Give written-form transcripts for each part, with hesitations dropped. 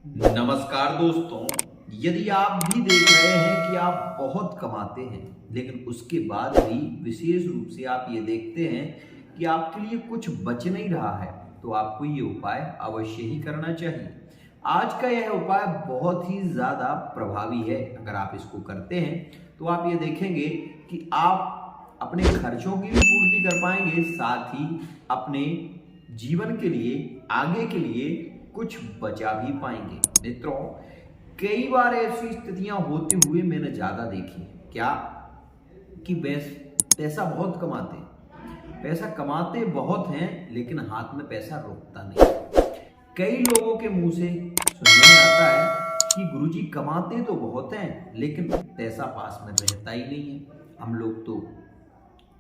नमस्कार दोस्तों। यदि आप भी देख रहे हैं कि आप बहुत कमाते हैं लेकिन उसके बाद भी विशेष रूप से आप ये देखते हैं कि आपके लिए कुछ बच नहीं रहा है, तो आपको ये उपाय अवश्य ही करना चाहिए। आज का यह उपाय बहुत ही ज़्यादा प्रभावी है। अगर आप इसको करते हैं तो आप ये देखेंगे कि आप अपने खर्चों की भी पूर्ति कर पाएंगे, साथ ही अपने जीवन के लिए, आगे के लिए कुछ बचा भी पाएंगे। मित्रों, कई बार ऐसी स्थितियां होते हुए मैंने ज्यादा देखी है। क्या कि पैसा बहुत कमाते हैं, पैसा कमाते बहुत हैं लेकिन हाथ में पैसा रुकता नहीं। कई लोगों के मुंह से सुनने में आता है कि गुरुजी कमाते तो बहुत हैं लेकिन पैसा पास में रहता ही नहीं है। हम लोग तो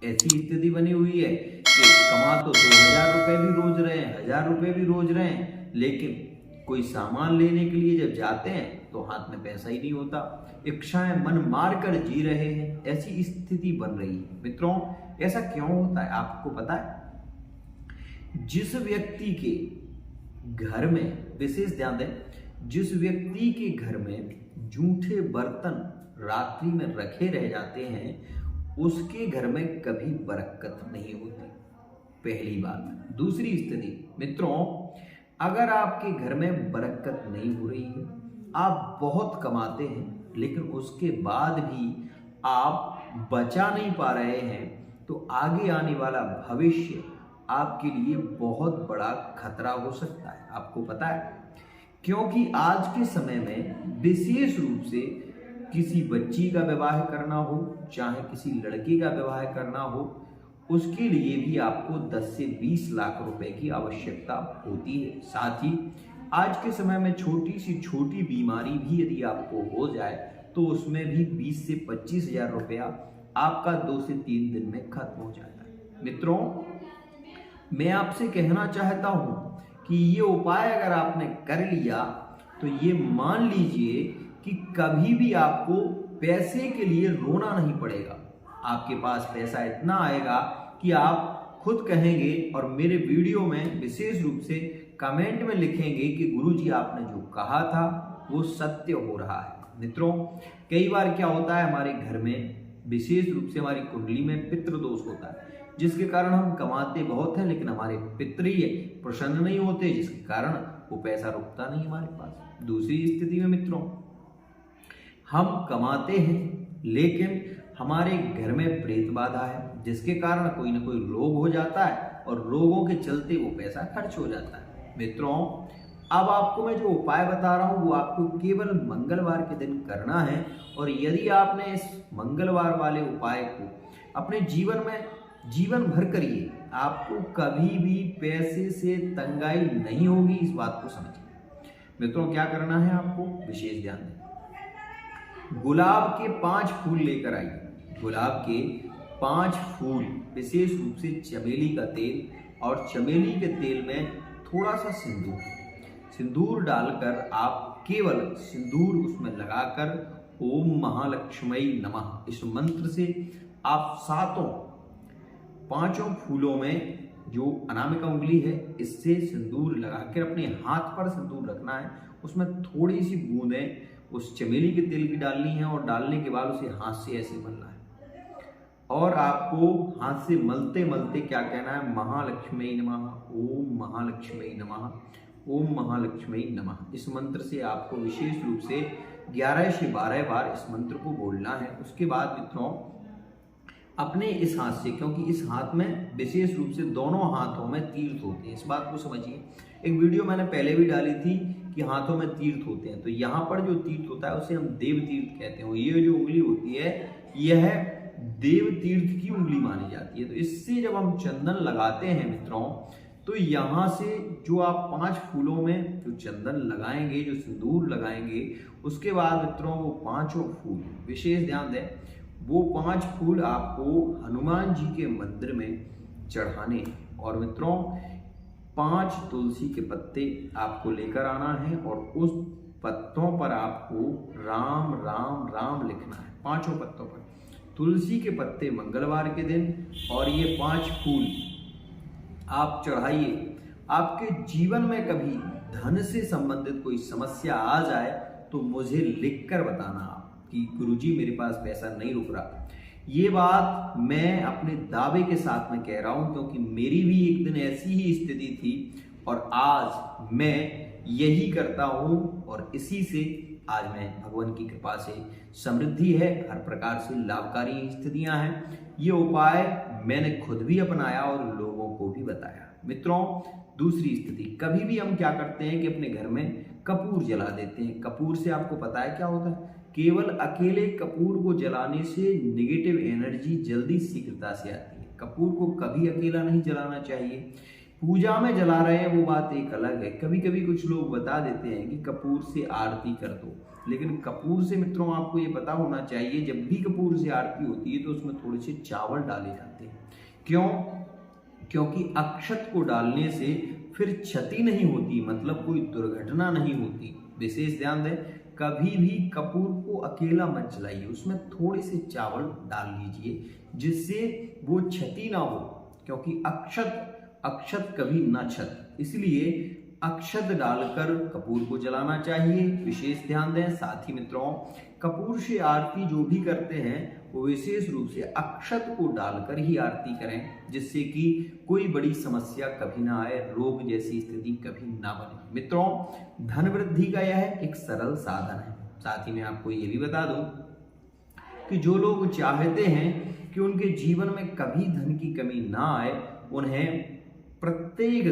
ऐसी स्थिति बनी हुई है कि कमा तो 2000 रुपए भी रोज रहे हैं, 1000 रुपए भी रोज रहे हैं, लेकिन कोई सामान लेने के लिए जब जाते हैं तो हाथ में पैसा ही नहीं होता। इच्छाएं मन मार कर जी रहे हैं, ऐसी स्थिति बन रही है। मित्रों, ऐसा क्यों होता है आपको पता है? जिस व्यक्ति के घर में, विशेष ध्यान दें, जिस व्यक्ति के घर में जूठे बर्तन रात्रि में रखे रह जाते हैं उसके घर में कभी बरकत नहीं होती, पहली बात। दूसरी स्थिति मित्रों, अगर आपके घर में बरकत नहीं हो रही है, आप बहुत कमाते हैं लेकिन उसके बाद भी आप बचा नहीं पा रहे हैं, तो आगे आने वाला भविष्य आपके लिए बहुत बड़ा खतरा हो सकता है। आपको पता है, क्योंकि आज के समय में विशेष रूप से किसी बच्ची का विवाह करना हो, चाहे किसी लड़के का विवाह करना हो, उसके लिए भी आपको 10 से 20 लाख रुपए की आवश्यकता होती है। साथ ही आज के समय में छोटी सी छोटी बीमारी भी यदि आपको हो जाए तो उसमें भी 20 से 25 हजार रुपया आपका 2 से 3 दिन में खत्म हो जाता है। मित्रों, मैं आपसे कहना चाहता हूं कि ये उपाय अगर आपने कर लिया तो ये मान लीजिए कि कभी भी आपको पैसे के लिए रोना नहीं पड़ेगा। आपके पास पैसा इतना आएगा कि आप खुद कहेंगे और मेरे वीडियो में विशेष रूप से कमेंट में लिखेंगे कि गुरुजी आपने जो कहा था वो सत्य हो रहा है। मित्रों, कई बार क्या होता है, हमारे घर में विशेष रूप से हमारी कुंडली में पितृ दोष होता है, जिसके कारण हम कमाते बहुत हैं लेकिन हमारे पितृ प्रसन्न नहीं होते, जिसके कारण वो पैसा रुकता नहीं हमारे पास। दूसरी स्थिति में मित्रों, हम कमाते हैं लेकिन हमारे घर में प्रेत बाधा है, जिसके कारण कोई ना कोई रोग हो जाता है और रोगों के चलते वो पैसा खर्च हो जाता है। मित्रों, अब आपको मैं जो उपाय बता रहा हूँ वो आपको केवल मंगलवार के दिन करना है, और यदि आपने इस मंगलवार वाले उपाय को अपने जीवन में जीवन भर करिए, आपको कभी भी पैसे से तंगाई नहीं होगी। इस बात को समझिए। मित्रों, क्या करना है आपको, विशेष ध्यान दें। गुलाब के 5 फूल लेकर आइए। गुलाब के 5 फूल, विशेष रूप से चमेली का तेल, और चमेली के तेल में थोड़ा सा सिंदूर डालकर आप केवल सिंदूर उसमें लगाकर ओम महालक्ष्मी नमः इस मंत्र से आप 5 फूलों में जो अनामिका उंगली है इससे सिंदूर लगाकर अपने हाथ पर सिंदूर रखना है। उसमें थोड़ी सी बूंदें उस चमेली के तेल की डालनी है और डालने के बाद उसे हाथ से ऐसे मलना है, और आपको हाथ से मलते मलते क्या कहना है, महालक्ष्मी नमः, ओम महालक्ष्मी नमः, ओम महालक्ष्मी नमः। इस मंत्र से आपको विशेष रूप से 11 से 12 बार इस मंत्र को बोलना है। उसके बाद मित्रों, अपने इस हाथ से, क्योंकि इस हाथ में विशेष रूप से दोनों हाथों में तीर्थ होते हैं, इस बात को समझिए। एक वीडियो मैंने पहले भी डाली थी कि हाथों में तीर्थ होते हैं, तो यहाँ पर जो तीर्थ होता है उसे हम देव तीर्थ कहते हैं। ये जो उंगली होती है यह देव तीर्थ की उंगली मानी जाती है। तो इससे जब हम चंदन लगाते हैं मित्रों, तो यहाँ से जो आप 5 फूलों में जो चंदन लगाएंगे, जो सिंदूर लगाएंगे, उसके बाद मित्रों वो 5 फूल, विशेष ध्यान दें, वो 5 फूल आपको हनुमान जी के मंदिर में चढ़ाने हैं। और मित्रों, 5 तुलसी के पत्ते आपको लेकर आना है और उस पत्तों पर आपको राम राम राम लिखना है। 5 पत्तों पर तुलसी के पत्ते मंगलवार के दिन, और ये 5 फूल आप चढ़ाइए। आपके जीवन में कभी धन से संबंधित कोई समस्या आ जाए तो मुझे लिखकर बताना आप कि गुरुजी मेरे पास पैसा नहीं रुक रहा। ये बात मैं अपने दावे के साथ में कह रहा हूं, क्योंकि मेरी भी एक दिन ऐसी ही स्थिति थी और आज मैं यही करता हूं और इसी से आज मैं भगवान की कृपा से समृद्धि है, हर प्रकार से लाभकारी स्थितियां हैं। ये उपाय मैंने खुद भी अपनाया और लोगों को भी बताया। मित्रों, दूसरी स्थिति, कभी भी हम क्या करते हैं कि अपने घर में कपूर जला देते हैं। कपूर से आपको पता है क्या होता है? केवल अकेले कपूर को जलाने से नेगेटिव एनर्जी जल्दी शीघ्रता से आती है। कपूर को कभी अकेला नहीं जलाना चाहिए। पूजा में जला रहे हैं वो बात एक अलग है। कभी कभी कुछ लोग बता देते हैं कि कपूर से आरती कर दो, लेकिन कपूर से मित्रों आपको ये पता होना चाहिए, जब भी कपूर से आरती होती है तो उसमें थोड़े से चावल डाले जाते हैं। क्यों? क्योंकि अक्षत को डालने से फिर क्षति नहीं होती, मतलब कोई दुर्घटना नहीं होती। विशेष ध्यान दें, कभी भी कपूर को अकेला मत जलाइए, उसमें थोड़े से चावल डाल लीजिए जिससे वो क्षति ना हो, क्योंकि अक्षत कभी न क्षत, इसलिए अक्षत डालकर कपूर को जलाना चाहिए। विशेष ध्यान दें। साथ ही मित्रों, कपूर से आरती जो भी करते हैं वो विशेष रूप से अक्षत को डालकर ही आरती करें, जिससे कि कोई बड़ी समस्या कभी ना आए, रोग जैसी स्थिति कभी ना बने। मित्रों, धन वृद्धि का यह एक सरल साधन है। साथ ही मैं आपको ये भी बता दूं कि जो लोग चाहते हैं कि उनके जीवन में कभी धन की कमी ना आए, उन्हें प्रत्येक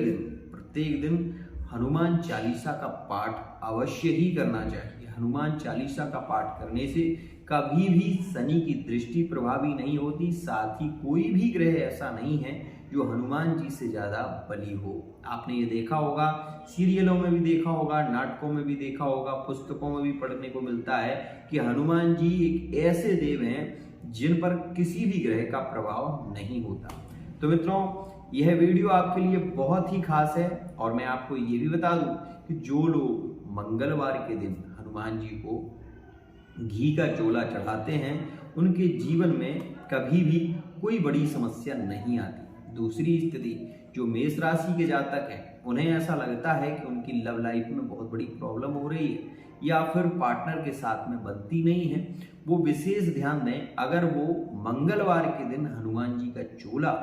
दिन हनुमान चालीसा का पाठ अवश्य ही करना चाहिए। हनुमान चालीसा का पाठ करने से कभी भी शनि की दृष्टि प्रभावी नहीं होती। साथ ही कोई भी ग्रह ऐसा नहीं है जो हनुमान जी से ज्यादा बली हो। आपने ये देखा होगा, सीरियलों में भी देखा होगा, नाटकों में भी देखा होगा, पुस्तकों में भी पढ़ने को मिलता है कि हनुमान जी एक ऐसे देव हैं जिन पर किसी भी ग्रह का प्रभाव नहीं होता। तो मित्रों, यह वीडियो आपके लिए बहुत ही खास है और मैं आपको ये भी बता दूं कि जो लोग मंगलवार के दिन हनुमान जी को घी का चोला चढ़ाते हैं, उनके जीवन में कभी भी कोई बड़ी समस्या नहीं आती। दूसरी स्थिति, जो मेष राशि के जातक हैं, उन्हें ऐसा लगता है कि उनकी लव लाइफ में बहुत बड़ी प्रॉब्लम हो रही है या फिर पार्टनर के साथ में बनती नहीं है, वो विशेष ध्यान दें। अगर वो मंगलवार के दिन हनुमान जी का चोला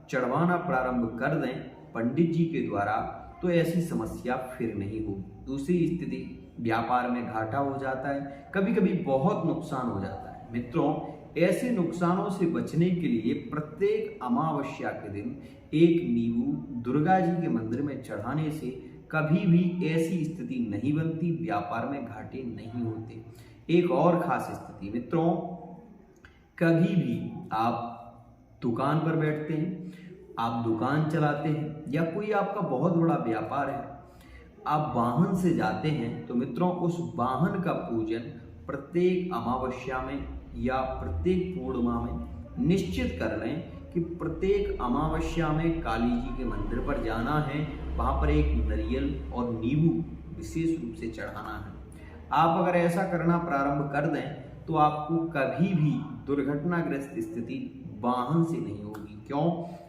चढ़वाना प्रारंभ कर दें पंडित जी के द्वारा, तो ऐसी समस्या फिर नहीं होगी। दूसरी स्थिति, व्यापार में घाटा हो जाता है, कभी कभी बहुत नुकसान हो जाता है। मित्रों, ऐसे नुकसानों से बचने के लिए प्रत्येक अमावस्या के दिन एक नींबू दुर्गा जी के मंदिर में चढ़ाने से कभी भी ऐसी स्थिति नहीं बनती, व्यापार में घाटे नहीं होते। एक और खास स्थिति मित्रों, कभी भी आप दुकान पर बैठते हैं, आप दुकान चलाते हैं या कोई आपका बहुत बड़ा व्यापार है, आप वाहन से जाते हैं, तो मित्रों उस वाहन का पूजन प्रत्येक अमावस्या में या प्रत्येक पूर्णिमा में निश्चित कर लें कि प्रत्येक अमावस्या में काली जी के मंदिर पर जाना है, वहां पर एक नारियल और नींबू विशेष रूप से चढ़ाना है। आप अगर ऐसा करना प्रारंभ कर दें तो आपको कभी भी दुर्घटनाग्रस्त स्थिति वाहन से नहीं होगी। क्यों?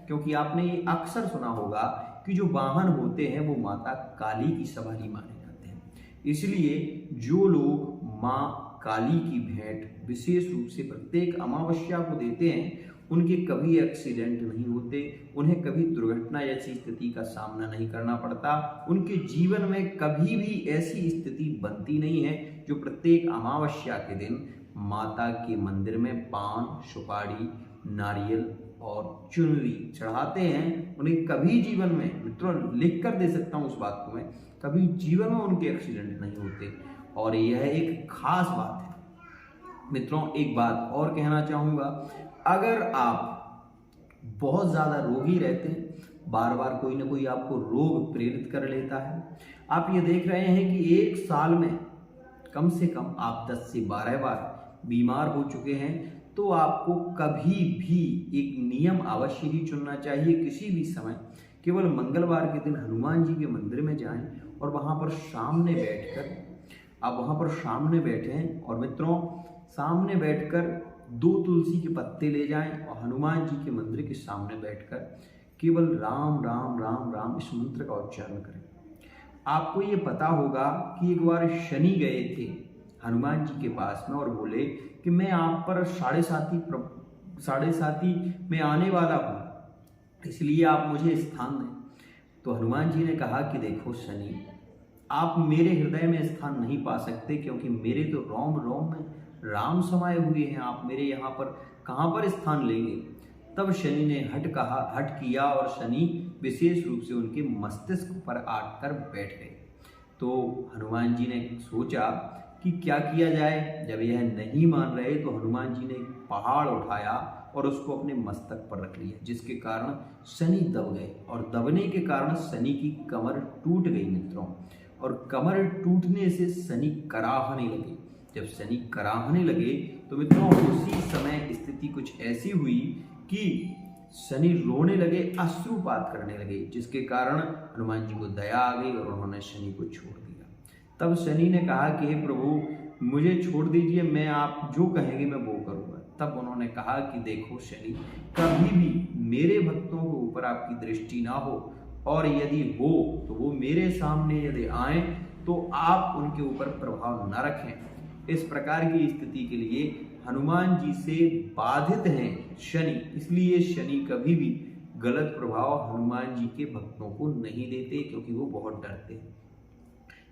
क्योंकि आपने ये अक्सर सुना होगा कि जो वाहन होते हैं वो माता काली की सवारी माने जाते हैं। इसलिए जो लोग माँ काली की भेंट विशेष रूप से प्रत्येक अमावस्या को देते हैं, उनके कभी एक्सीडेंट नहीं होते, उन्हें कभी दुर्घटना जैसी स्थिति का सामना नहीं करना पड़ता, उनके जीवन में कभी भी ऐसी स्थिति बनती नहीं है। जो प्रत्येक अमावस्या के दिन माता के मंदिर में पान, सुपारी, नारियल और चुनरी चढ़ाते हैं, उन्हें कभी जीवन में, मित्रों लिख कर दे सकता हूँ उस बात को मैं, कभी जीवन में उनके एक्सीडेंट नहीं होते। और यह एक खास बात है। मित्रों, एक बात और कहना चाहूँगा, अगर आप बहुत ज़्यादा रोगी रहते हैं, बार बार कोई ना कोई आपको रोग प्रेरित कर लेता है, आप ये देख रहे हैं कि एक साल में कम से कम आप 10 से 12 बार बीमार हो चुके हैं, तो आपको कभी भी एक नियम अवश्य ही चुनना चाहिए। किसी भी समय केवल मंगलवार के दिन हनुमान जी के मंदिर में जाएं और वहां पर सामने बैठकर, आप वहां पर सामने बैठें और मित्रों सामने बैठकर 2 तुलसी के पत्ते ले जाएं और हनुमान जी के मंदिर के सामने बैठकर केवल राम राम राम राम इस मंत्र का उच्चारण करें। आपको ये पता होगा कि एक बार शनि गए थे हनुमान जी के पास में और बोले कि मैं आप पर साढ़े साथी में आने वाला हूँ, इसलिए आप मुझे स्थान दें। तो हनुमान जी ने कहा कि देखो शनि, आप मेरे हृदय में स्थान नहीं पा सकते, क्योंकि मेरे तो रोम रोम में राम समाये हुए हैं, आप मेरे यहाँ पर कहाँ पर स्थान लेंगे। तब शनि ने हट किया और शनि विशेष रूप से उनके मस्तिष्क पर आकर बैठ गए। तो हनुमान जी ने सोचा कि क्या किया जाए। जब यह नहीं मान रहे तो हनुमान जी ने एक पहाड़ उठाया और उसको अपने मस्तक पर रख लिया, जिसके कारण शनि दब गए और दबने के कारण शनि की कमर टूट गई मित्रों। और कमर टूटने से शनि कराहने लगे। जब शनि कराहने लगे तो मित्रों उसी समय स्थिति कुछ ऐसी हुई कि शनि रोने लगे, अश्रुपात करने लगे, जिसके कारण हनुमान जी को दया आ गई और उन्होंने शनि को छोड़ दिया। तब शनि ने कहा कि हे प्रभु, मुझे छोड़ दीजिए, मैं आप जो कहेंगे मैं वो करूँगा। तब उन्होंने कहा कि देखो शनि, कभी भी मेरे भक्तों के ऊपर आपकी दृष्टि ना हो, और यदि हो तो वो मेरे सामने यदि आए तो आप उनके ऊपर प्रभाव न रखें। इस प्रकार की स्थिति के लिए हनुमान जी से बाधित हैं शनि, इसलिए शनि कभी भी गलत प्रभाव हनुमान जी के भक्तों को नहीं देते, क्योंकि वो बहुत डरते हैं।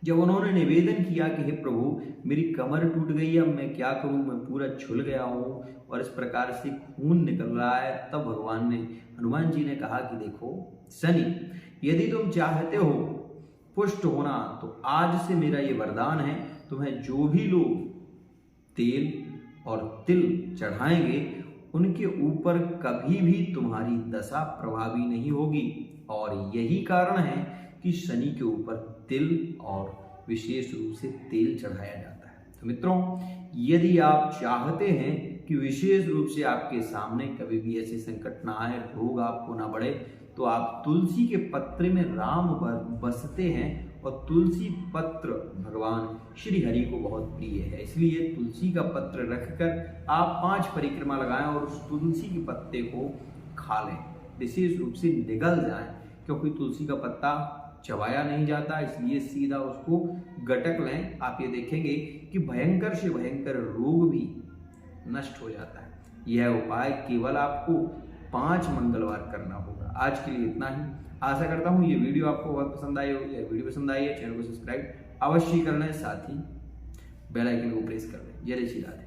जब उन्होंने निवेदन किया कि हे प्रभु, मेरी कमर टूट गई, अब मैं क्या करूं, मैं पूरा झुल गया हूं और इस प्रकार से खून निकल रहा है, तब हनुमान जी ने कहा कि देखो शनि, यदि तुम चाहते हो पुष्ट होना तो आज से मेरा ये वरदान है, तुम्हें जो भी लोग तेल और तिल चढ़ाएंगे उनके ऊपर कभी भी तुम्हारी दशा प्रभावी नहीं होगी। और यही कारण है कि शनि के ऊपर तिल और विशेष रूप से तेल चढ़ाया जाता है। तो मित्रों, यदि आप चाहते हैं कि विशेष रूप से आपके सामने कभी भी ऐसे संकट ना आए, रोग आपको ना बढ़े, तो आप तुलसी के पत्र में राम बसते हैं, और तुलसी पत्र भगवान श्री हरि को बहुत प्रिय है, इसलिए तुलसी का पत्र रखकर आप 5 परिक्रमा लगाएं और उस तुलसी के पत्ते को खा लें, विशेष रूप से निगल जाएं, क्योंकि तुलसी का पत्ता चबाया नहीं जाता, इसलिए सीधा उसको गटक लें। आप ये देखेंगे कि भयंकर से भयंकर रोग भी नष्ट हो जाता है। यह उपाय केवल आपको 5 मंगलवार करना होगा। आज के लिए इतना ही। आशा करता हूँ ये वीडियो आपको बहुत पसंद आई होगी। वीडियो पसंद आई है, चैनल को सब्सक्राइब अवश्य कर लें, साथ ही बेल आइकन को प्रेस कर लें। जय श्री राधे।